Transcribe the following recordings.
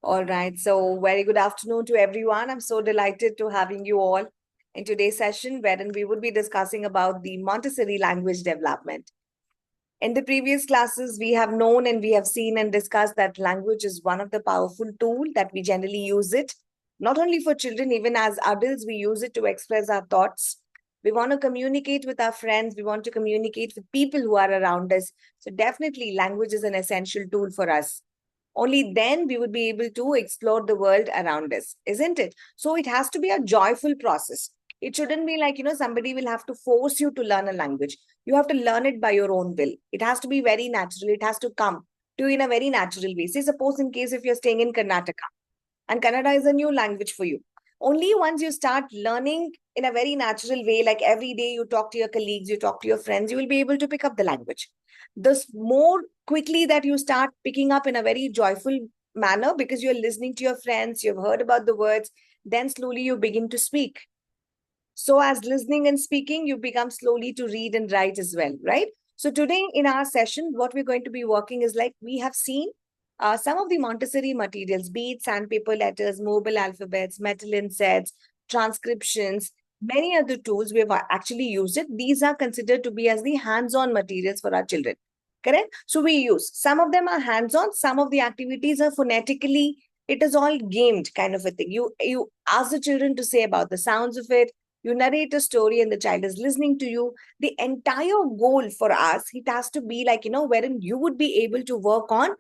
All right. So, very good afternoon to everyone. I'm so delighted to having you all in today's session, wherein we would be discussing about the Montessori language development. In the previous classes, we have known and we have seen and discussed that language is one of the powerful tools that we generally use it, not only for children, even as adults, we use it to express our thoughts. We want to communicate with our friends. We want to communicate with people who are around us. So definitely language is an essential tool for us. Only then we would be able to explore the world around us, isn't it? So it has to be a joyful process. It shouldn't be like, somebody will have to force you to learn a language. You have to learn it by your own will. It has to be very natural. It has to come to you in a very natural way. Say, suppose in case if you're staying in Karnataka and Kannada is a new language for you. Only once you start learning in a very natural way, like every day you talk to your colleagues, you talk to your friends, you will be able to pick up the language. The more quickly that you start picking up in a very joyful manner because you're listening to your friends, you've heard about the words, then slowly you begin to speak. So, as listening and speaking, you become slowly to read and write as well, right? So, today in our session, what we're going to be working is like we have seen some of the Montessori materials, be it sandpaper letters, mobile alphabets, metal insets, transcriptions, many other tools we have actually used it. These are considered to be as the hands-on materials for our children. Correct? So we use some of them are hands-on, some of the activities are phonetically, it is all gamed kind of a thing. You ask the children to say about the sounds of it, you narrate a story and the child is listening to you. The entire goal for us, it has to be like, wherein you would be able to work on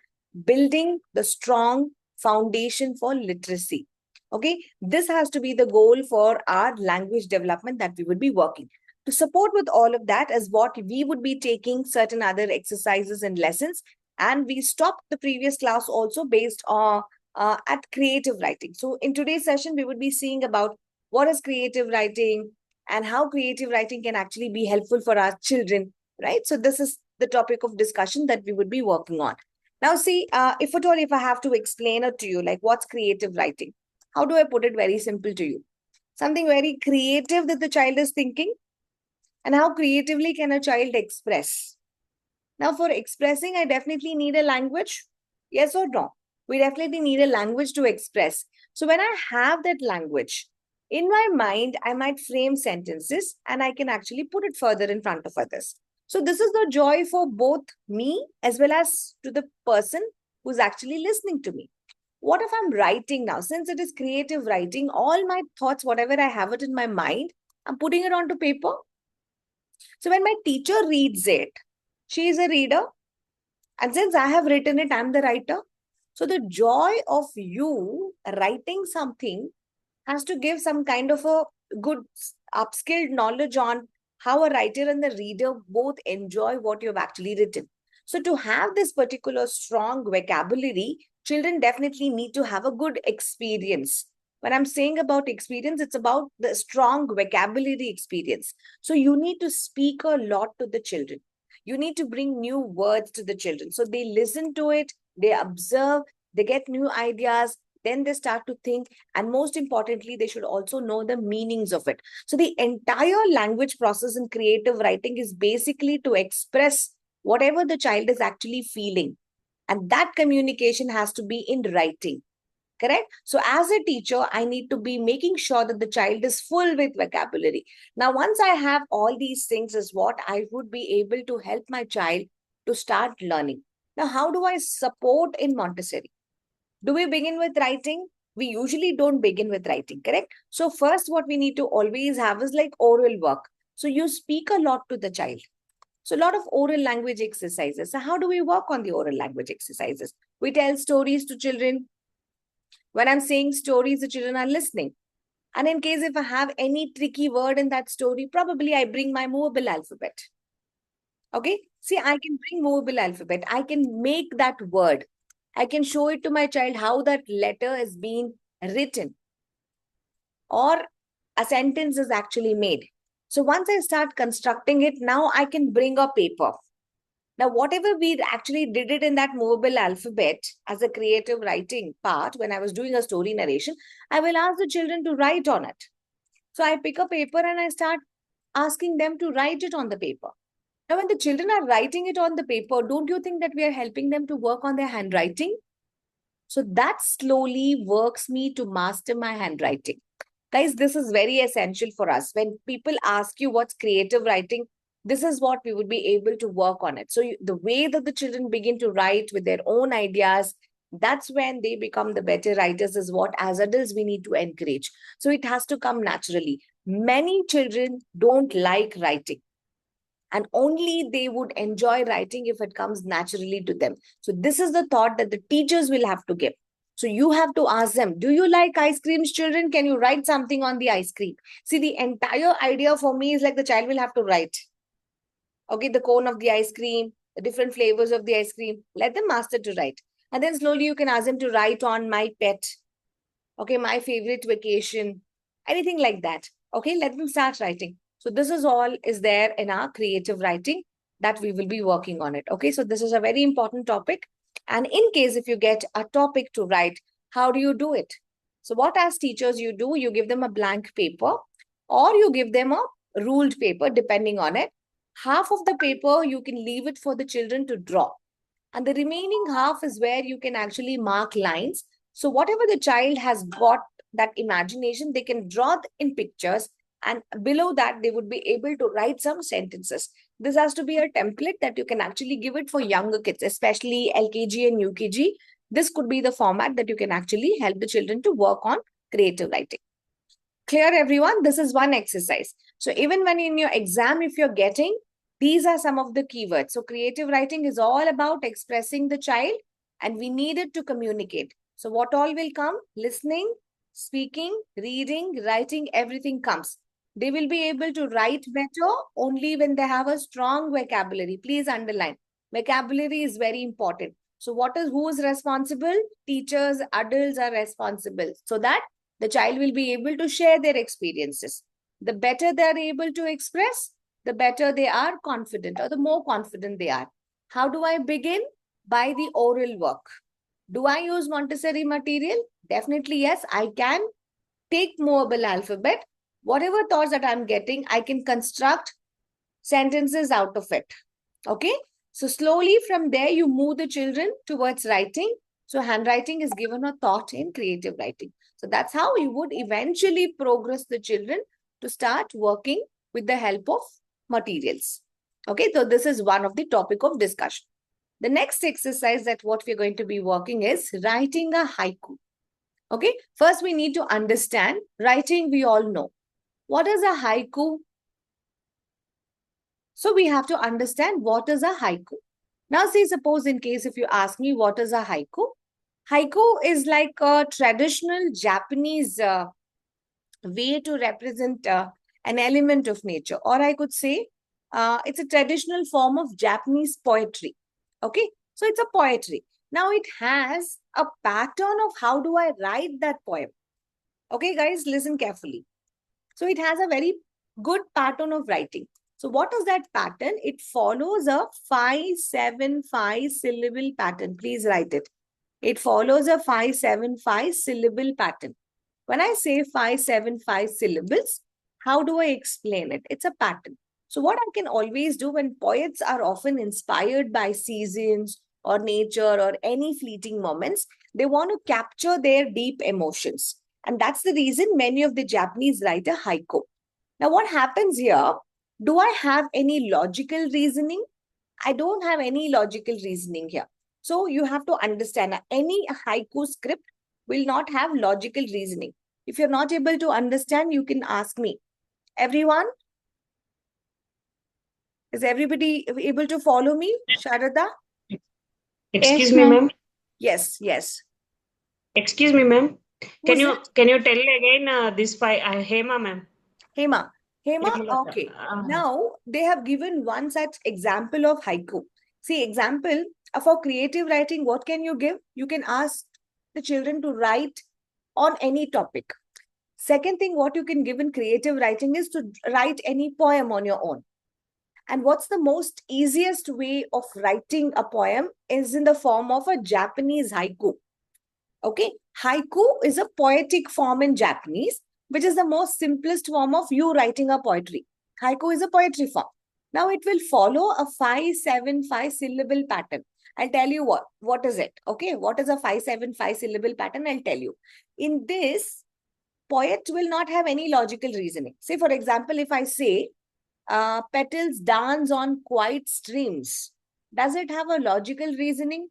building the strong foundation for literacy. Okay, this has to be the goal for our language development that we would be working. To support with all of that is what we would be taking certain other exercises and lessons. And we stopped the previous class also based on at creative writing. So in today's session, we would be seeing about what is creative writing and how creative writing can actually be helpful for our children, right? So this is the topic of discussion that we would be working on. Now, see, if at all, if I have to explain it to you, like what's creative writing, how do I put it very simple to you? Something very creative that the child is thinking, and how creatively can a child express? Now, for expressing, I definitely need a language. Yes or no? We definitely need a language to express. So, when I have that language, in my mind, I might frame sentences and I can actually put it further in front of others. So, this is the joy for both me as well as to the person who's actually listening to me. What if I'm writing now? Since it is creative writing, all my thoughts, whatever I have it in my mind, I'm putting it onto paper. So when my teacher reads it, she is a reader. And since I have written it, I'm the writer. So the joy of you writing something has to give some kind of a good upskilled knowledge on how a writer and the reader both enjoy what you've actually written. So to have this particular strong vocabulary, children definitely need to have a good experience. When I'm saying about experience, it's about the strong vocabulary experience. So you need to speak a lot to the children. You need to bring new words to the children. So they listen to it, they observe, they get new ideas, then they start to think, and most importantly, they should also know the meanings of it. So the entire language process in creative writing is basically to express whatever the child is actually feeling. And that communication has to be in writing. Correct? So as a teacher, I need to be making sure that the child is full with vocabulary. Now, once I have all these things is what I would be able to help my child to start learning. Now, how do I support in Montessori? Do we begin with writing? We usually don't begin with writing, correct? So first, what we need to always have is like oral work. So you speak a lot to the child. So a lot of oral language exercises. So how do we work on the oral language exercises? We tell stories to children. When I'm saying stories, the children are listening. And in case if I have any tricky word in that story, probably I bring my movable alphabet. Okay. See, I can bring movable alphabet. I can make that word. I can show it to my child how that letter is being written or a sentence is actually made. So once I start constructing it, now I can bring a paper. Now, whatever we actually did it in that movable alphabet as a creative writing part, when I was doing a story narration, I will ask the children to write on it. So I pick a paper and I start asking them to write it on the paper. Now, when the children are writing it on the paper, don't you think that we are helping them to work on their handwriting? So that slowly works me to master my handwriting. Guys, this is very essential for us. When people ask you what's creative writing, this is what we would be able to work on it. So the way that the children begin to write with their own ideas, that's when they become the better writers, is what as adults we need to encourage. So it has to come naturally. Many children don't like writing, and only they would enjoy writing if it comes naturally to them. So this is the thought that the teachers will have to give. So you have to ask them, do you like ice creams, children? Can you write something on the ice cream? See, the entire idea for me is like the child will have to write. Okay, the cone of the ice cream, the different flavors of the ice cream. Let them master to write. And then slowly you can ask them to write on my pet. Okay, my favorite vacation, anything like that. Okay, let them start writing. So this is all is there in our creative writing that we will be working on it. Okay, so this is a very important topic. And in case if you get a topic to write, how do you do it? So what as teachers you do, you give them a blank paper or you give them a ruled paper depending on it. Half of the paper you can leave it for the children to draw. And the remaining half is where you can actually mark lines. So whatever the child has got that imagination, they can draw in pictures, and below that they would be able to write some sentences. This has to be a template that you can actually give it for younger kids, especially LKG and UKG. This could be the format that you can actually help the children to work on creative writing. Clear, everyone? This is one exercise. So even when in your exam, if you're getting, these are some of the keywords. So creative writing is all about expressing the child, and we need it to communicate. So what all will come? Listening, speaking, reading, writing, everything comes. They will be able to write better only when they have a strong vocabulary. Please underline. Vocabulary is very important. So who is responsible? Teachers, adults are responsible. So that the child will be able to share their experiences. The better they are able to express, the better they are confident, or the more confident they are. How do I begin? By the oral work. Do I use Montessori material? Definitely yes, I can take movable alphabet. Whatever thoughts that I'm getting, I can construct sentences out of it. Okay? So slowly from there, you move the children towards writing. So handwriting is given a thought in creative writing. So that's how you would eventually progress the children to start working with the help of materials. Okay, so this is one of the topic of discussion. The next exercise that what we're going to be working is writing a haiku. Okay, first we need to understand writing, we all know. What is a haiku? So we have to understand what is a haiku. Now say suppose in case if you ask me what is a haiku? Haiku is like a traditional Japanese way to represent an element of nature, or I could say it's a traditional form of Japanese poetry. Okay, so it's a poetry. Now it has a pattern of how do I write that poem. Okay, guys, listen carefully. So it has a very good pattern of writing. So what is that pattern? It follows a 5-7-5 syllable pattern. Please write it. It follows a 5-7-5 syllable pattern. When I say 5-7-5 syllables, how do I explain it? It's a pattern. So what I can always do when poets are often inspired by seasons or nature or any fleeting moments, they want to capture their deep emotions. And that's the reason many of the Japanese write a haiku. Now what happens here? Do I have any logical reasoning? I don't have any logical reasoning here. So you have to understand any haiku script will not have logical reasoning. If you're not able to understand, you can ask me. Everyone? Is everybody able to follow me? Sharada? Excuse me, ma'am. Yes, yes. Excuse me, ma'am. Can Who's you tell again this five? Hema, ma'am. Hema. Hema, Hemulata. okay. Now, they have given one such example of haiku. See, example, for creative writing, what can you give? You can ask the children to write on any topic. Second thing, what you can give in creative writing is to write any poem on your own. And what's the most easiest way of writing a poem is in the form of a Japanese haiku. Okay, haiku is a poetic form in Japanese, which is the most simplest form of you writing a poetry. Haiku is a poetry form. Now it will follow a 5-7-5 syllable pattern. I'll tell you what is it. Okay, what is a 5-7-5 syllable pattern? I'll tell you. In this, poet will not have any logical reasoning. Say, for example, if I say, petals dance on quiet streams, does it have a logical reasoning?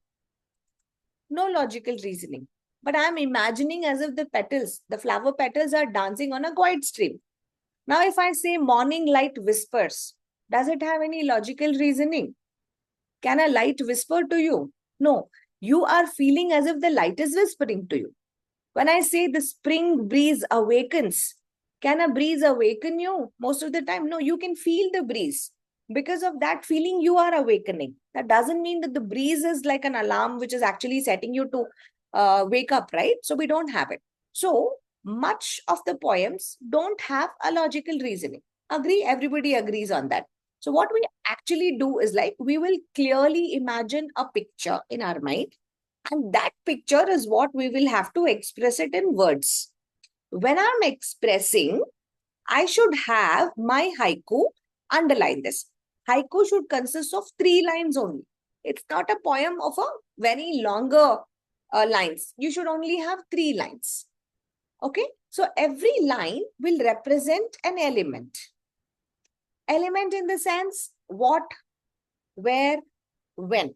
No logical reasoning. But I'm imagining as if the petals, the flower petals are dancing on a quiet stream. Now, if I say morning light whispers, does it have any logical reasoning? Can a light whisper to you? No. You are feeling as if the light is whispering to you. When I say the spring breeze awakens, can a breeze awaken you? Most of the time, no, you can feel the breeze. Because of that feeling, you are awakening. That doesn't mean that the breeze is like an alarm which is actually setting you to wake up, right? So we don't have it. So much of the poems don't have a logical reasoning. Agree? Everybody agrees on that. So what we actually do is like, we will clearly imagine a picture in our mind, and that picture is what we will have to express it in words. When I'm expressing, I should have my haiku, underline this. Haiku should consist of 3 lines only. It's not a poem of a very longer lines. You should only have 3 lines. Okay? So every line will represent an element. Element in the sense, what, where, when.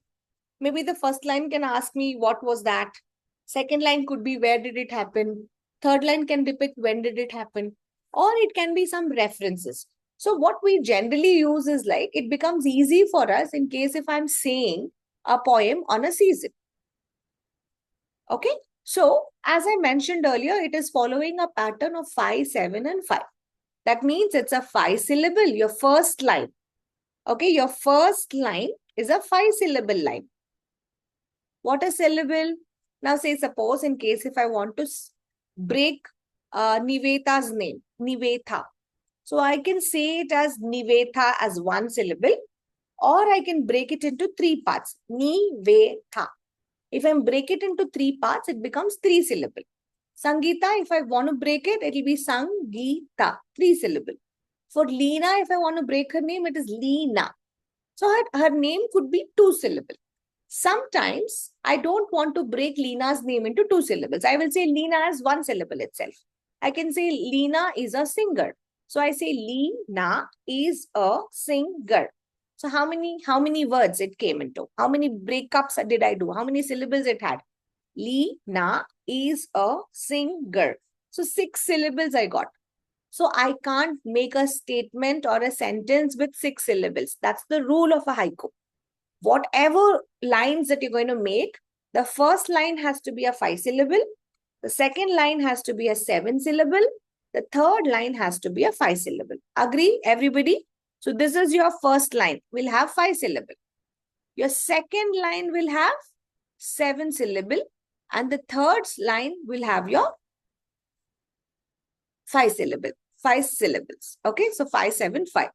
Maybe the first line can ask me, what was that? Second line could be, where did it happen? Third line can depict, when did it happen? Or it can be some references. So what we generally use is like, it becomes easy for us in case if I'm saying a poem on a season. Okay. So as I mentioned earlier, it is following a pattern of 5, 7, and 5. That means it's a 5 syllable, your first line. Okay. Your first line is a 5 syllable line. What a syllable? Now say, suppose in case if I want to break Niveta's name, Nivetha. So I can say it as Nivetha as 1 syllable, or I can break it into 3 parts. Nivetha. If I break it into 3 parts, it becomes 3 syllable. Sangeeta, if I want to break it, it will be Sangeeta, 3 syllable. For Leena, if I want to break her name, it is Leena. So her name could be 2 syllable. Sometimes I don't want to break Leena's name into 2 syllables. I will say Leena as 1 syllable itself. I can say Leena is a singer. So I say Leena is a singer. So how many words it came into? How many breakups did I do? How many syllables it had? Leena is a singer. So 6 syllables I got. So I can't make a statement or a sentence with 6 syllables. That's the rule of a haiku. Whatever lines that you're going to make, the first line has to be a 5 syllable. The second line has to be a 7 syllable. The third line has to be a 5 syllable. Agree, everybody? So this is your first line. Will have 5 syllable. Your second line will have 7 syllable. And the third line will have your 5 syllable. 5 syllables. Okay, so 5, 7, 5.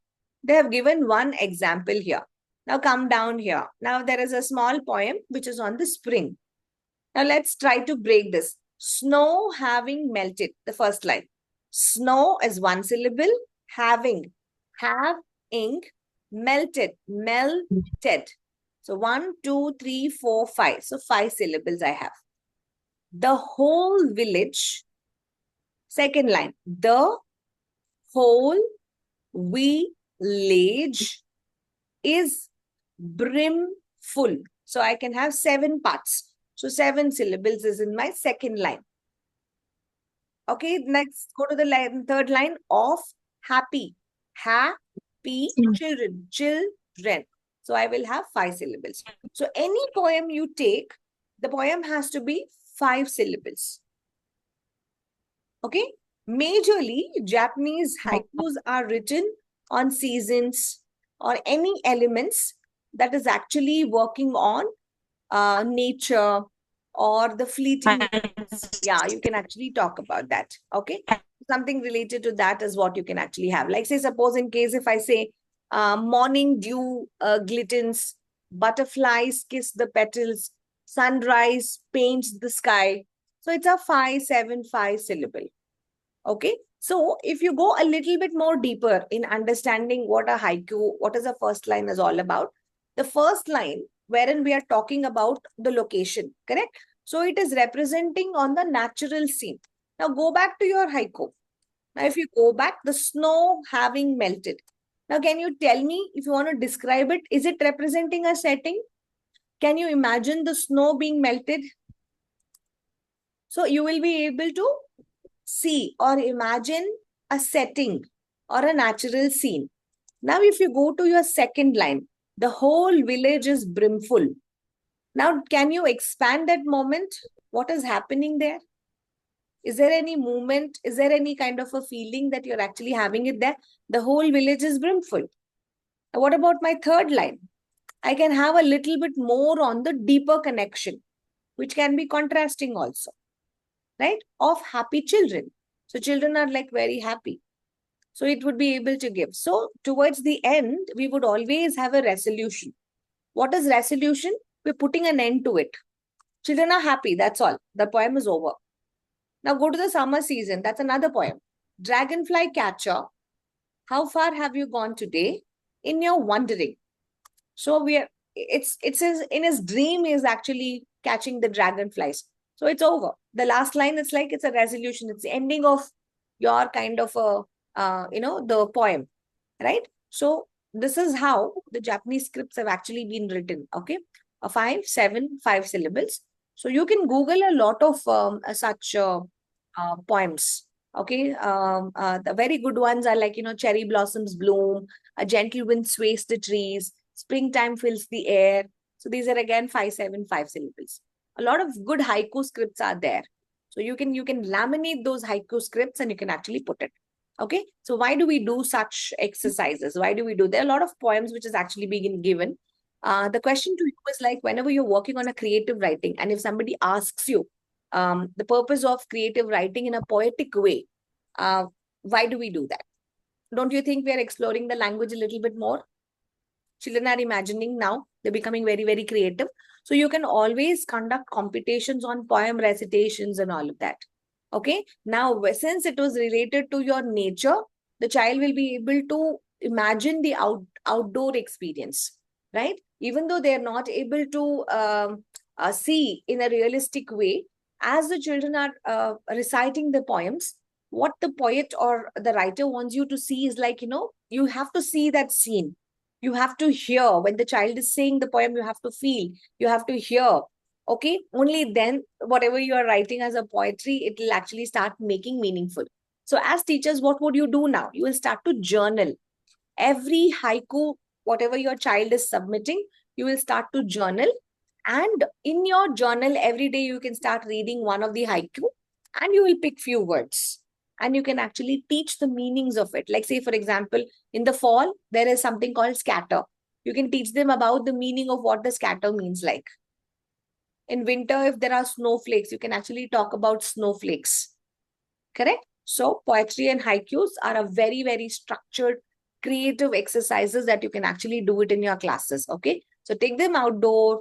They have given one example here. Now come down here. Now there is a small poem which is on the spring. Now let's try to break this. Snow having melted, the first line. Snow is 1 syllable. Having, have, ink, melted, melted. So 1, 2, 3, 4, 5. So 5 syllables I have. The whole village, second line. The whole village is brimful. So I can have 7 parts. So 7 syllables is in my second line. Okay, next go to the line, third line of happy. Happy children. Children. So I will have 5 syllables. So any poem you take, the poem has to be 5 syllables. Okay. Majorly, Japanese haikus are written on seasons or any elements that is actually working on nature or the fleeting. Yeah, you can actually talk about that. Okay. Something related to that is what you can actually have. Like say, suppose in case if I say morning dew glittens, butterflies kiss the petals, sunrise paints the sky. So it's a 5, 7, 5 syllable. Okay. So if you go a little bit more deeper in understanding what a haiku, what is the first line is all about, the first line wherein we are talking about the location, correct? So it is representing on the natural scene. Now go back to your haiku. Now if you go back, the snow having melted. Now can you tell me, if you want to describe it, is it representing a setting? Can you imagine the snow being melted? So you will be able to see or imagine a setting or a natural scene. Now, if you go to your second line, the whole village is brimful. Now, can you expand that moment? What is happening there? Is there any movement? Is there any kind of a feeling that you're actually having it there? The whole village is brimful. What about my third line? I can have a little bit more on the deeper connection, which can be contrasting also, right? Of happy children. So children are like very happy. So it would be able to give. So towards the end, we would always have a resolution. What is resolution? We're putting an end to it. Children are happy. That's all. The poem is over. Now go to the summer season. That's another poem. Dragonfly catcher. How far have you gone today? In your wandering. So we are. It's in his dream. He is actually catching the dragonflies. So it's over. The last line. It's like it's a resolution. It's the ending of your kind of a the poem, right? So this is how the Japanese scripts have actually been written. Okay, 5, 7, 5 syllables. So you can Google a lot of such poems. Okay, the very good ones are like cherry blossoms bloom, a gentle wind sways the trees, springtime fills the air. So these are again 5, 7, 5 syllables. A lot of good haiku scripts are there. So you can laminate those haiku scripts and you can actually put it. Okay, so why do we do such exercises? Why do we do? There are a lot of poems which is actually being given. The question to you is like whenever you're working on a creative writing, and if somebody asks you the purpose of creative writing in a poetic way, why do we do that? Don't you think we are exploring the language a little bit more? Children are imagining now, they're becoming very, very creative. So you can always conduct competitions on poem recitations and all of that. Okay. Now, since it was related to your nature, the child will be able to imagine the outdoor experience, right? Even though they're not able to see in a realistic way, as the children are reciting the poems, what the poet or the writer wants you to see is like, you have to see that scene. You have to hear when the child is saying the poem, you have to feel, you have to hear. Okay, only then whatever you are writing as a poetry, it will actually start making meaningful. So as teachers, what would you do now? You will start to journal every haiku, whatever your child is submitting, you will start to journal. And in your journal, every day you can start reading one of the haiku and you will pick few words and you can actually teach the meanings of it. Like say, for example, in the fall, there is something called scatter. You can teach them about the meaning of what the scatter means like. In winter, if there are snowflakes, you can actually talk about snowflakes. Correct? So poetry and haikus are a very, very structured, creative exercises that you can actually do it in your classes. Okay. So take them outdoor,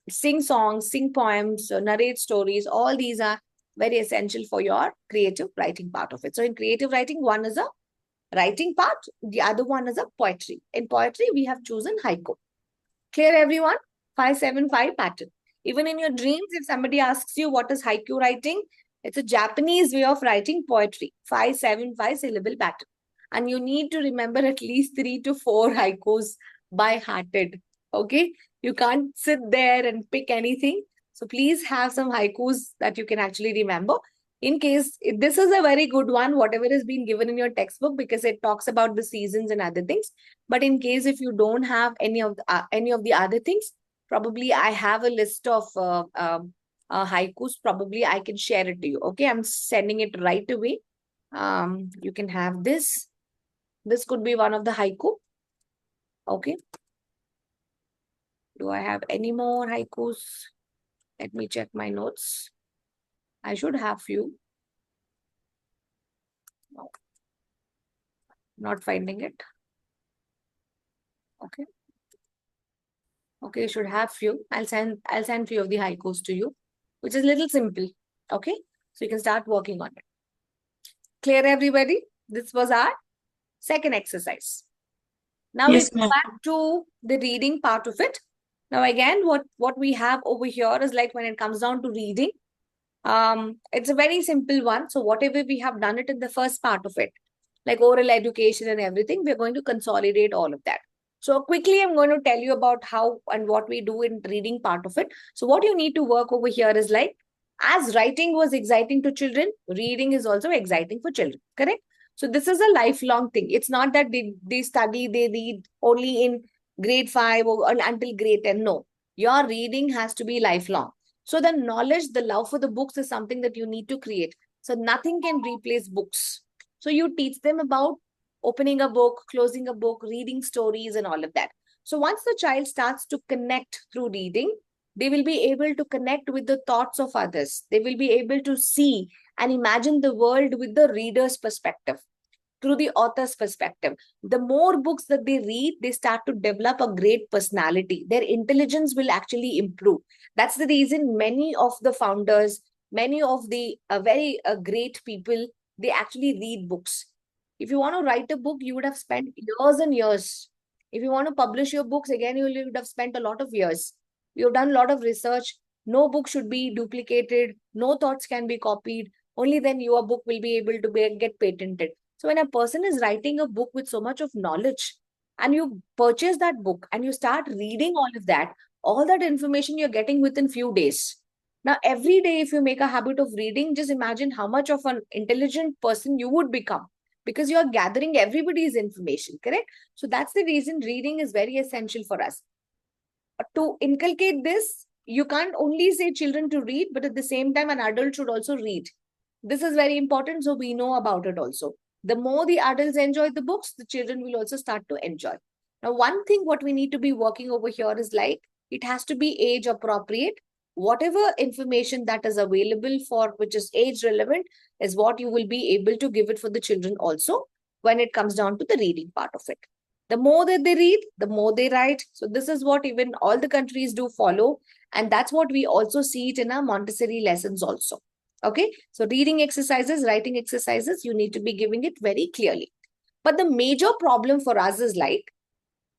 sing songs, sing poems, narrate stories. All these are very essential for your creative writing part of it. So in creative writing, one is a writing part, the other one is a poetry. In poetry, we have chosen haiku. Clear everyone? 575 pattern. Even in your dreams, if somebody asks you what is haiku writing, it's a Japanese way of writing poetry. 575 syllable pattern. And you need to remember at least 3 to 4 haikus by hearted. Okay? You can't sit there and pick anything. So please have some haikus that you can actually remember. In case this is a very good one, whatever has been given in your textbook, because it talks about the seasons and other things. But in case if you don't have any of the other things, probably I have a list of haikus. Probably I can share it to you. Okay, I'm sending it right away. You can have this. This could be one of the haiku. Okay. Do I have any more haikus? Let me check my notes. I should have few. No. Not finding it. Okay. Okay, you should have few. I'll send few of the haikus to you, which is little simple. Okay. So you can start working on it. Clear, everybody? This was our second exercise. Now we Yes, go ma'am. back to the reading part of it. Now, again, what we have over here is like when it comes down to reading, it's a very simple one. So whatever we have done it in the first part of it, like oral education and everything, we're going to consolidate all of that. So quickly, I'm going to tell you about how and what we do in reading part of it. So what you need to work over here is like, as writing was exciting to children, reading is also exciting for children, correct? So this is a lifelong thing. It's not that they study, they read only in grade 5 or until grade 10. No, your reading has to be lifelong. So the knowledge, the love for the books is something that you need to create. So nothing can replace books. So you teach them about opening a book, closing a book, reading stories, and all of that. So once the child starts to connect through reading, they will be able to connect with the thoughts of others. They will be able to see and imagine the world with the reader's perspective, through the author's perspective. The more books that they read, they start to develop a great personality. Their intelligence will actually improve. That's the reason many of the founders, many of the very great people, they actually read books. If you want to write a book, you would have spent years and years. If you want to publish your books, again, you would have spent a lot of years. You've done a lot of research. No book should be duplicated. No thoughts can be copied. Only then your book will be able to get patented. So when a person is writing a book with so much of knowledge and you purchase that book and you start reading all that information you're getting within few days. Now, every day, if you make a habit of reading, just imagine how much of an intelligent person you would become because you're gathering everybody's information, correct? So that's the reason reading is very essential for us. To inculcate this, you can't only say children to read, but at the same time, an adult should also read. This is very important, so we know about it also. The more the adults enjoy the books, the children will also start to enjoy. Now, one thing what we need to be working over here is like, it has to be age appropriate. Whatever information that is available for which is age relevant is what you will be able to give it for the children also when it comes down to the reading part of it. The more that they read, the more they write. So this is what even all the countries do follow. And that's what we also see it in our Montessori lessons also. Okay. So reading exercises, writing exercises, you need to be giving it very clearly. But the major problem for us is like,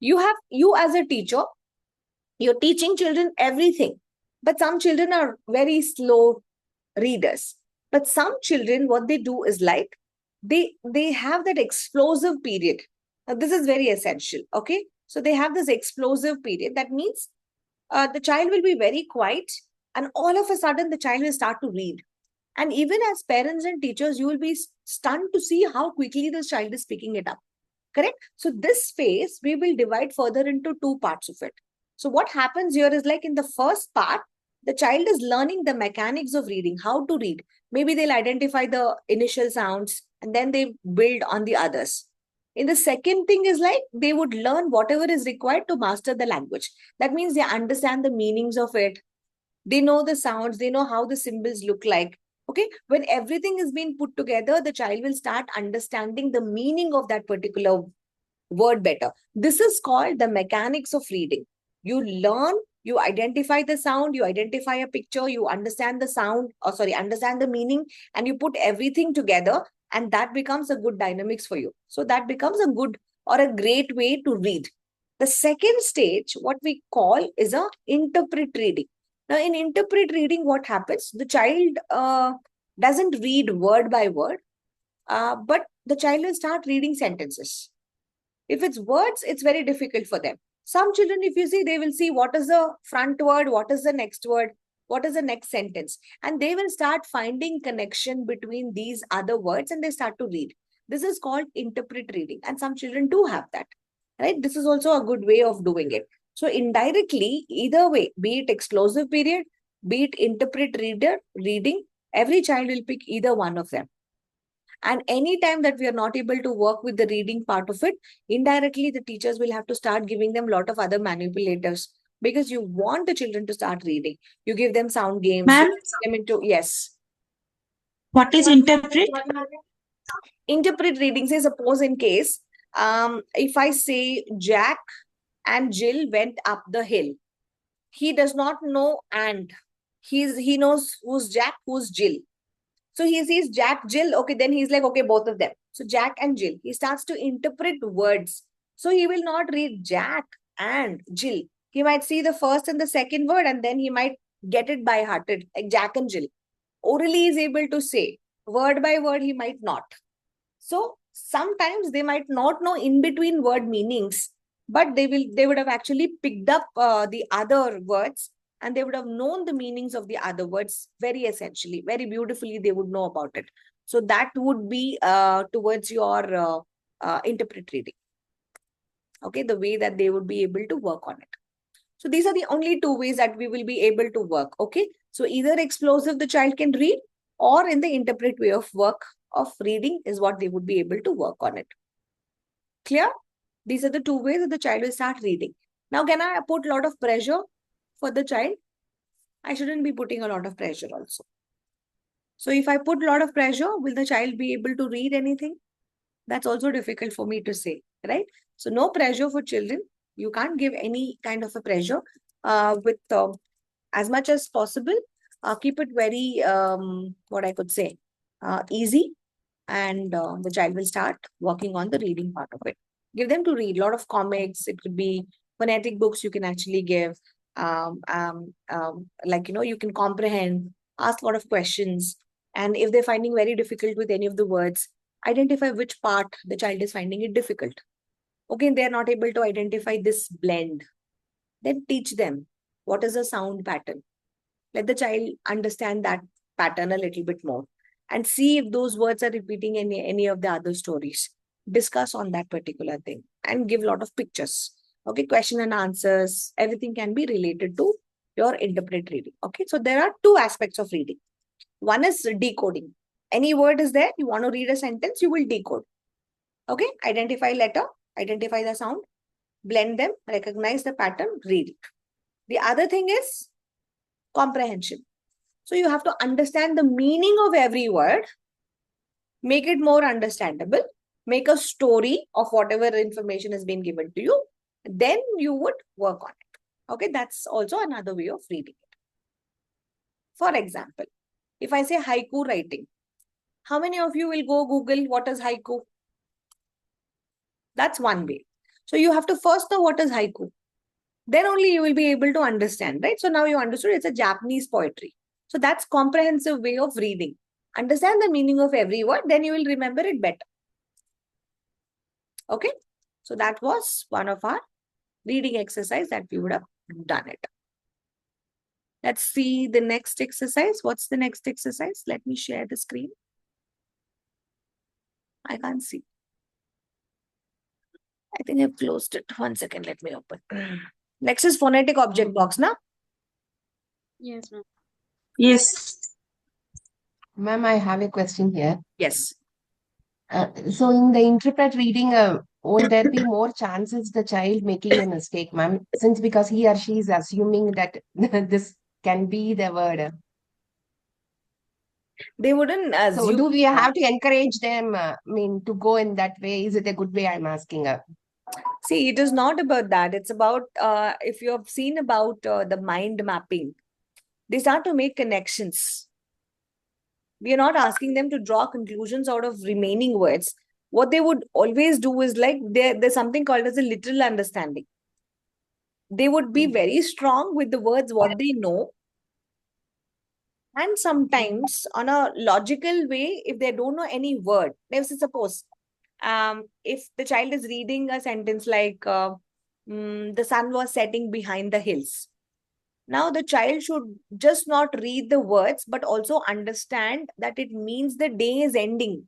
you as a teacher, you're teaching children everything. But some children are very slow readers. But some children, what they do is like, they have that explosive period. Now, this is very essential. Okay. So they have this explosive period. That means the child will be very quiet and all of a sudden the child will start to read. And even as parents and teachers, you will be stunned to see how quickly the child is picking it up. Correct? So this phase, we will divide further into two parts of it. So what happens here is like in the first part, the child is learning the mechanics of reading, how to read. Maybe they'll identify the initial sounds and then they build on the others. In the second thing is like they would learn whatever is required to master the language. That means they understand the meanings of it. They know the sounds, they know how the symbols look like. Okay, when everything is being put together, the child will start understanding the meaning of that particular word better. This is called the mechanics of reading. You learn, you identify the sound, you identify a picture, you understand the sound, understand the meaning, and you put everything together, and that becomes a good dynamics for you. So that becomes a good or a great way to read. The second stage, what we call is a interpret reading. Now, in interpret reading, what happens? The child doesn't read word by word, but the child will start reading sentences. If it's words, it's very difficult for them. Some children, if you see, they will see what is the front word, what is the next word, what is the next sentence. And they will start finding connection between these other words and they start to read. This is called interpret reading. And some children do have that, right? This is also a good way of doing it. So indirectly, either way, be it explosive period, be it interpret reading, every child will pick either one of them. And anytime that we are not able to work with the reading part of it, indirectly the teachers will have to start giving them a lot of other manipulators because you want the children to start reading. You give them sound games. Ma'am, Them into, yes. what is interpret? Interpret reading, say suppose in case, if I say Jack and Jill went up the hill, he does not know and he knows who's Jack, who's Jill. So he sees Jack, Jill. Okay, then he's like, okay, both of them. So Jack and Jill. He starts to interpret words. So he will not read Jack and Jill. He might see the first and the second word and then he might get it by hearted, like Jack and Jill. Orally is able to say, word by word he might not. So sometimes they might not know in between word meanings, but they would have actually picked up the other words, and they would have known the meanings of the other words very essentially, very beautifully. They would know about it. So that would be towards your interpret reading. Okay, the way that they would be able to work on it. So these are the only two ways that we will be able to work. Okay, so either explosive the child can read, or in the interpret way of work of reading is what they would be able to work on it. Clear? These are the two ways that the child will start reading. Now, can I put a lot of pressure for the child? I shouldn't be putting a lot of pressure also. So if I put a lot of pressure, will the child be able to read anything? That's also difficult for me to say, right? So no pressure for children. You can't give any kind of a pressure with as much as possible. Keep it very, what I could say, easy, and the child will start working on the reading part of it. Give them to read a lot of comics. It could be phonetic books you can actually give. Like, you can comprehend, ask a lot of questions. And if they're finding very difficult with any of the words, identify which part the child is finding it difficult. Okay, they're not able to identify this blend. Then teach them what is a sound pattern. Let the child understand that pattern a little bit more and see if those words are repeating in any of the other stories. Discuss on that particular thing and give a lot of pictures. Okay, question and answers, everything can be related to your interpret reading. Okay, so there are two aspects of reading. One is decoding. Any word is there, you want to read a sentence, you will decode. Okay, identify letter, identify the sound, blend them, recognize the pattern, read it. The other thing is comprehension. So you have to understand the meaning of every word, make it more understandable, make a story of whatever information has been given to you, then you would work on it. Okay, that's also another way of reading it. For example, if I say haiku writing, how many of you will go Google what is haiku? That's one way. So you have to first know what is haiku. Then only you will be able to understand, right? So now you understood it's a Japanese poetry. So that's comprehensive way of reading. Understand the meaning of every word, then you will remember it better. Okay. So that was one of our reading exercise that we would have done it. Let's see the next exercise. What's the next exercise? Let me share the screen. I can't see. I think I've closed it. 1 second, let me open. Next is phonetic object box, na? Yes, ma'am. Yes. Ma'am, I have a question here. Yes. So in the interpret reading, won't there be more chances the child making a mistake, ma'am? Since because he or she is assuming that this can be the word. They wouldn't assume. So do we have to encourage them, to go in that way? Is it a good way? I'm asking. See, it is not about that. It's about, if you have seen about the mind mapping, they start to make connections. We are not asking them to draw conclusions out of remaining words. What they would always do is like, there's something called as a literal understanding. They would be very strong with the words, what they know. And sometimes on a logical way, if they don't know any word, let's suppose, if the child is reading a sentence like, the sun was setting behind the hills. Now the child should just not read the words, but also understand that it means the day is ending.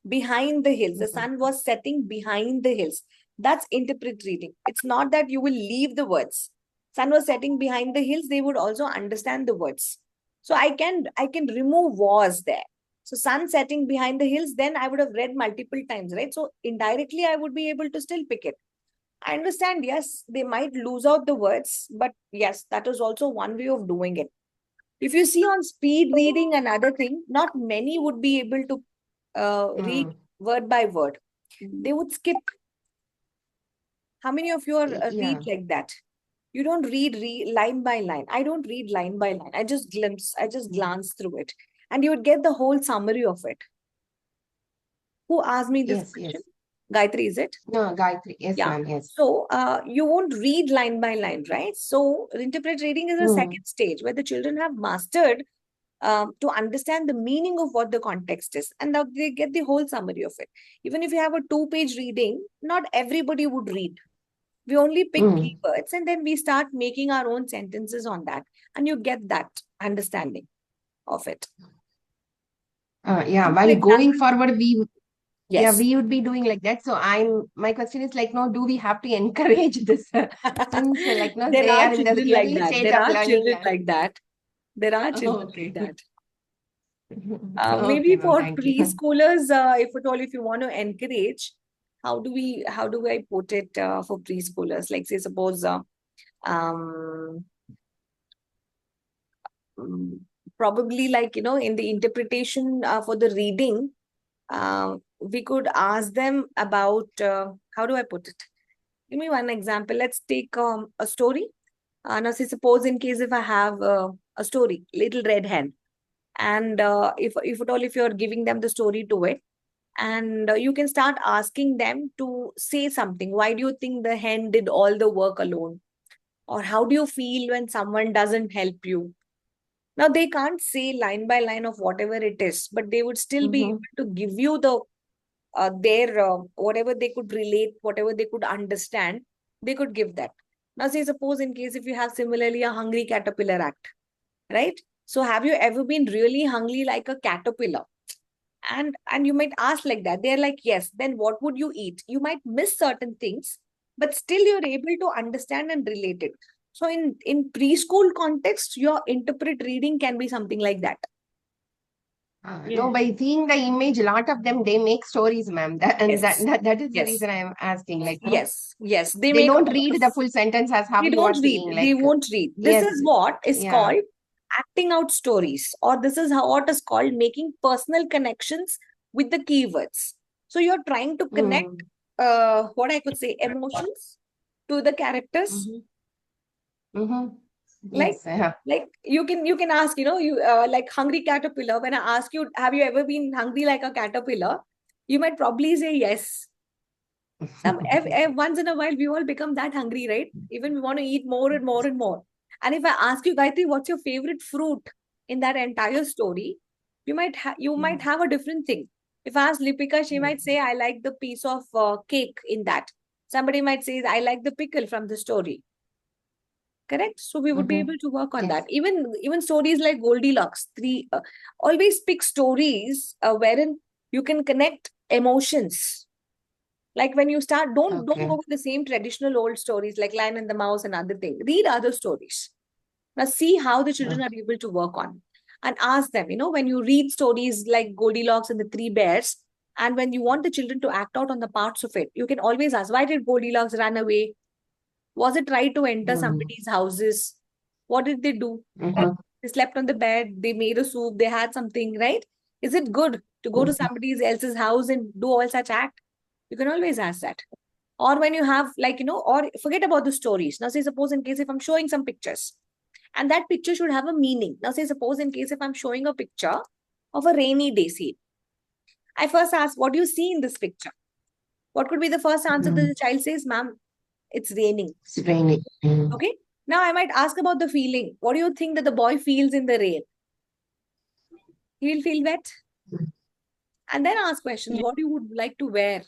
Behind the hills, the sun was setting behind the hills. That's interpret reading. It's not that you will leave the words. Sun was setting behind the hills, they would also understand the words. So I can remove was there. So sun setting behind the hills, then I would have read multiple times, right? So indirectly, I would be able to still pick it. I understand, yes, they might lose out the words, but yes, that is also one way of doing it. If you see on speed reading, another thing, not many would be able to read word by word. They would skip. How many of you are read like that? You don't read line by line. I don't read line by line. I just glance through it. And you would get the whole summary of it. Who asked me this question? Yes. Gayatri, is it? No, Gayatri. Yes, Yeah. ma'am. Yes. So you won't read line by line, right? So interpret reading is a second stage where the children have mastered to understand the meaning of what the context is, and now they get the whole summary of it. Even if you have a 2-page reading, not everybody would read. We only pick keywords and then we start making our own sentences on that, and you get that understanding of it. Yeah, For while going example, forward, yes. we would be doing like that. So my question is like, no, do we have to encourage this? Since like, no, There they are are in the children like early that. stage There of are learning children language. like that. There are children like Okay. that. Okay, Maybe ma'am. for Thank you. preschoolers, if at all, if you want to encourage, how do I put it for preschoolers? Like, say, suppose, um, mm, probably like, in the interpretation for the reading, we could ask them about, how do I put it? Give me one example. Let's take a story. Now, say, suppose in case if I have a story, Little Red Hen, and if at all, if you're giving them the story to it, and you can start asking them to say something. Why do you think the hen did all the work alone? Or how do you feel when someone doesn't help you? Now, they can't say line by line of whatever it is, but they would still be able to give you the their whatever they could relate, whatever they could understand, they could give that. Now, say, suppose in case if you have similarly a hungry caterpillar act, right? So, have you ever been really hungry like a caterpillar? And you might ask like that. They're like, yes. Then what would you eat? You might miss certain things, but still you're able to understand and relate it. So, in preschool context, your interpret reading can be something like that. No, by seeing the image, a lot of them they make stories, ma'am. And Yes. that is the Yes. reason I am asking. Like, no, Yes. They they make a don't lot read of. the full sentence as how They you are don't read. saying. They Like, won't read. This yes, is what is yeah. called acting out stories, or this is how what is called making personal connections with the keywords. So you're trying to connect what I could say emotions to the characters. Like Yes, yeah. you can ask, you like hungry caterpillar. When I ask you, have you ever been hungry like a caterpillar? You might probably say yes. Once in a while, we all become that hungry, right? Even we want to eat more and more and more. And if I ask you, Gayatri, what's your favorite fruit in that entire story? You might have a different thing. If I ask Lipika, she might say, I like the piece of cake in that. Somebody might say, I like the pickle from the story. Correct? So we would be able to work on Yes. that. Even stories like Goldilocks, always pick stories wherein you can connect emotions. Like when you start, don't go with the same traditional old stories like Lion and the Mouse and other things. Read other stories. Now see how the children are able to work on, and ask them. When you read stories like Goldilocks and the Three Bears, and when you want the children to act out on the parts of it, you can always ask, why did Goldilocks run away? Was it right to enter somebody's houses? What did they do? They slept on the bed, they made a soup, they had something, right? Is it good to go to somebody else's house and do all such act? You can always ask that. Or when you have or forget about the stories. Now say suppose in case if I'm showing some pictures, and that picture should have a meaning. Now say suppose in case if I'm showing a picture of a rainy day scene, I first ask, what do you see in this picture? What could be the first answer that the child says? Ma'am, it's raining. It's raining. Okay. Now I might ask about the feeling. What do you think that the boy feels in the rain? He will feel wet. And then ask questions. What you would like to wear?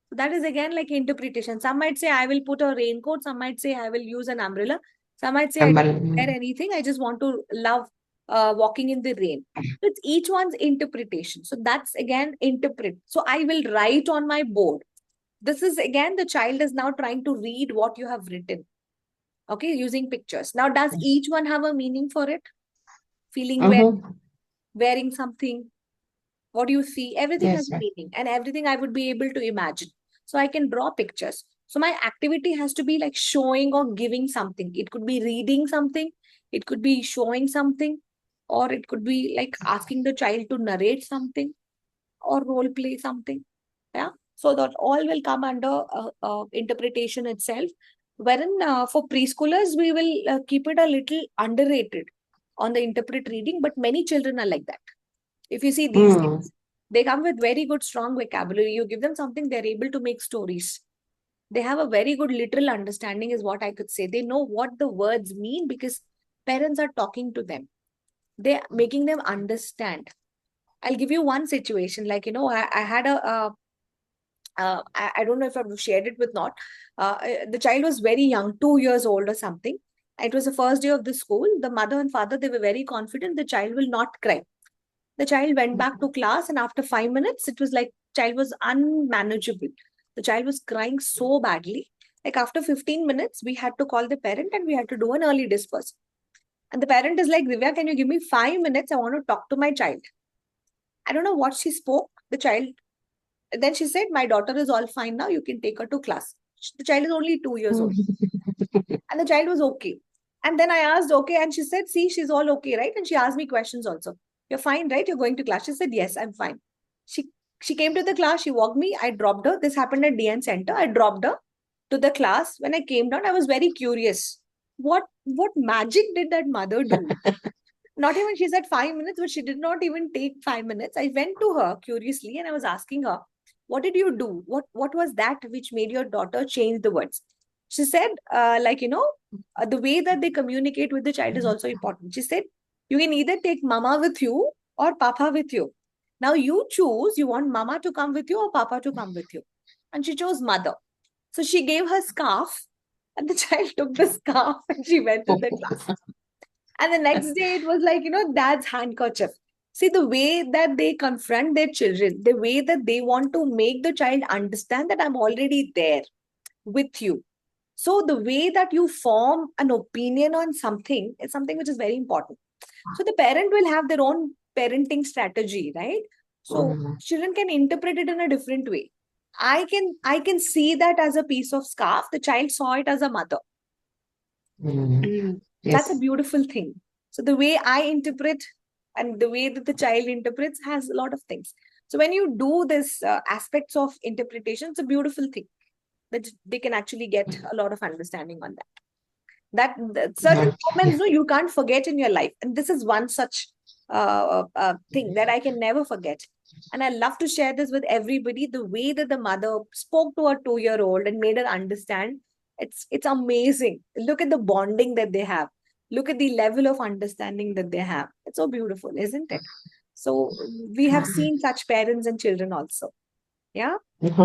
So that is again like interpretation. Some might say, I will put a raincoat. Some might say, I will use an umbrella. Some might say, I don't wear anything. I just want to love walking in the rain. It's each one's interpretation. So that's again interpret. So I will write on my board. This is again, the child is now trying to read what you have written. Okay, using pictures. Now, does each one have a meaning for it? Feeling wet, wearing something. What do you see? Everything has a meaning, and everything I would be able to imagine. So I can draw pictures. So my activity has to be like showing or giving something. It could be reading something, it could be showing something, or it could be like asking the child to narrate something or role play something. Yeah. So that all will come under interpretation itself. Wherein for preschoolers, we will keep it a little underrated on the interpret reading, but many children are like that. If you see these days, They come with very good, strong vocabulary. You give them something, they're able to make stories. They have a very good literal understanding, is what I could say. They know what the words mean because parents are talking to them. They're making them understand. I'll give you one situation. Like, I had I don't know if I've shared it with not. The child was very young, 2 years old or something. It was the first day of the school. The mother and father, they were very confident the child will not cry. The child went back to class, and after 5 minutes, it was like child was unmanageable. The child was crying so badly. Like after 15 minutes, we had to call the parent and we had to do an early disperse. And the parent is like, Divya, can you give me 5 minutes? I want to talk to my child. I don't know what she spoke. The child, then she said, my daughter is all fine now. You can take her to class. The child is only 2 years old. And the child was okay. And then I asked, okay. And she said, see, she's all okay, right? And she asked me questions also. You're fine, right? You're going to class. She said, yes, I'm fine. She came to the class. She walked me. I dropped her. This happened at DN Center. I dropped her to the class. When I came down, I was very curious. What magic did that mother do? Not even, she said 5 minutes, but she did not even take 5 minutes. I went to her curiously and I was asking her, what did you do? What was that which made your daughter change the words? She said, the way that they communicate with the child is also important. She said, you can either take mama with you or papa with you. Now you choose, you want mama to come with you or papa to come with you. And she chose mother. So she gave her scarf and the child took the scarf and she went to the class. And the next day it was like, dad's handkerchief. See, the way that they confront their children, the way that they want to make the child understand that I'm already there with you. So the way that you form an opinion on something is something which is very important. So the parent will have their own parenting strategy, right? So children can interpret it in a different way. I can see that as a piece of scarf. The child saw it as a mother. That's a beautiful thing. So the way I interpret and the way that the child interprets has a lot of things. So when you do this aspects of interpretation, it's a beautiful thing that they can actually get a lot of understanding on that. That certain moments, no, you can't forget in your life. And this is one such thing that I can never forget. And I love to share this with everybody. The way that the mother spoke to her 2-year-old and made her understand, it's amazing. Look at the bonding that they have. Look at the level of understanding that they have. It's so beautiful, isn't it? So we have seen such parents and children also. Yeah. Let's